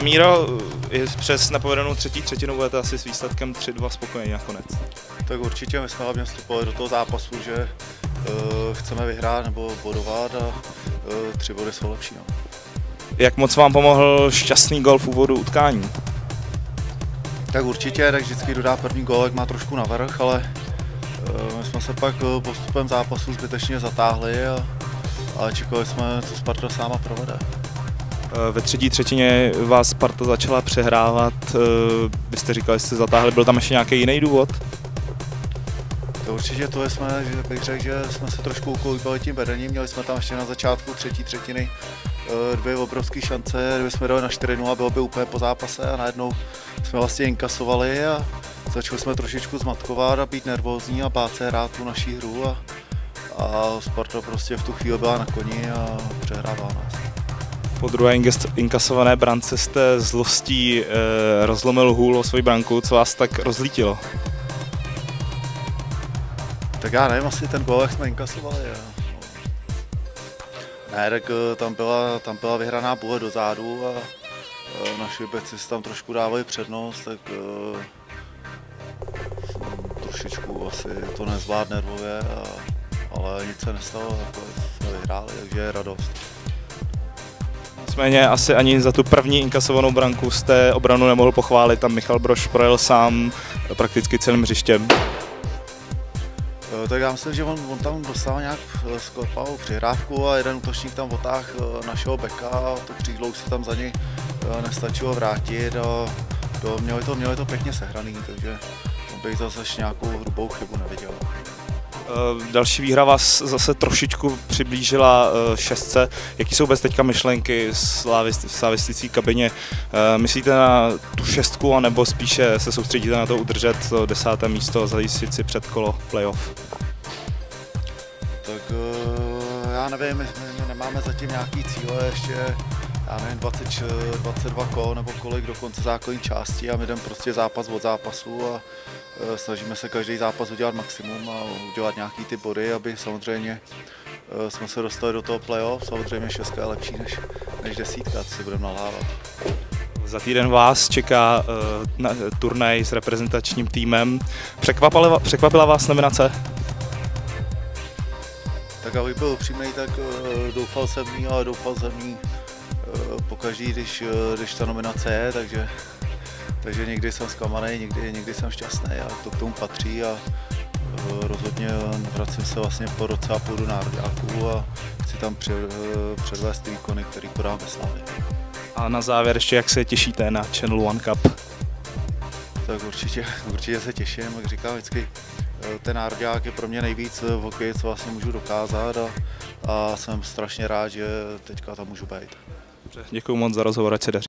Míro, přes nepovedenou třetí třetinu budete asi s výsledkem 3-2 spokojení nakonec. Tak určitě, my jsme hlavně vstupovali do toho zápasu, že chceme vyhrát nebo bodovat a 3 body jsou lepší. No. Jak moc vám pomohl šťastný gól v úvodu utkání? Tak určitě, tak vždycky dodá první gól, jak má trošku navrch, ale my jsme se pak postupem zápasu zbytečně zatáhli a čekali jsme, co Sparta sama provede. Ve třetí třetině vás Sparta začala přehrávat, vy jste říkali, že jste zatáhli, byl tam ještě nějaký jiný důvod? To určitě to jsme, že bych řekl, že jsme se trošku ukolíbali tím vedením, měli jsme tam ještě na začátku třetí třetiny 2 obrovské šance, kdyby jsme dali na 4-0, bylo by úplně po zápase a najednou jsme vlastně inkasovali a začali jsme trošičku zmatkovat a být nervózní a bát se hrát tu naší hru a Sparta prostě v tu chvíli byla na koni a přehrávala nás. Po druhé inkasované brance jste zlostí rozlomil hůl o svoji branku, co vás tak rozlítilo? Tak já nevím, asi ten gól, jak jsme inkasovali. Ne, tak tam byla vyhraná půle dozadu a naši beci si tam trošku dávali přednost, tak trošičku asi to nezvládl nervově, ale nic se nestalo, jako jsme vyhráli, takže je radost. Nicméně asi ani za tu první inkasovanou branku jste obranu nemohl pochválit, tam Michal Brož projel sám prakticky celým hřištěm. Tak já myslím, že on tam dostal nějak sklepavou přihrávku a jeden útočník tam otáhl našeho beka a to křídlo se tam za něj nestačilo vrátit a měli to pěkně sehraný, takže bych zase nějakou hrubou chybu neviděl. Další výhra vás zase trošičku přiblížila šestce. Jaký jsou vůbec teďka myšlenky v slavistické kabině? Myslíte na tu šestku, anebo spíše se soustředíte na to udržet to 10. místo a zajistit si předkolo playoff? Tak já nevím, my nemáme zatím nějaký cíle, ještě já nevím, 22 kol nebo kolik do konce základní části a my jdeme prostě zápas od zápasu a snažíme se každý zápas udělat maximum a udělat nějaký ty body, aby samozřejmě jsme se dostali do toho playoff. Samozřejmě 6 je lepší než 10, co si budeme nalhávat. Za týden vás čeká turnaj s reprezentačním týmem. Překvapila vás nominace? Tak abych byl upřímnej, tak doufal jsem v ní, ale doufal jsem v ní pokaždý, když ta nominace je, takže někdy jsem zklamaný, někdy jsem šťastný a to k tomu patří a rozhodně vracím se vlastně po roce a půl do nároďáků a chci tam předvést ty výkony, který podám ve Slavii. A na závěr ještě, jak se těšíte na Channel One Cup? Tak určitě se těším, jak říkám vždycky, ten nároďák je pro mě nejvíc v hokeji, co vlastně můžu dokázat a jsem strašně rád, že teďka tam můžu být. Děkuji moc za rozhovor, ať se daří.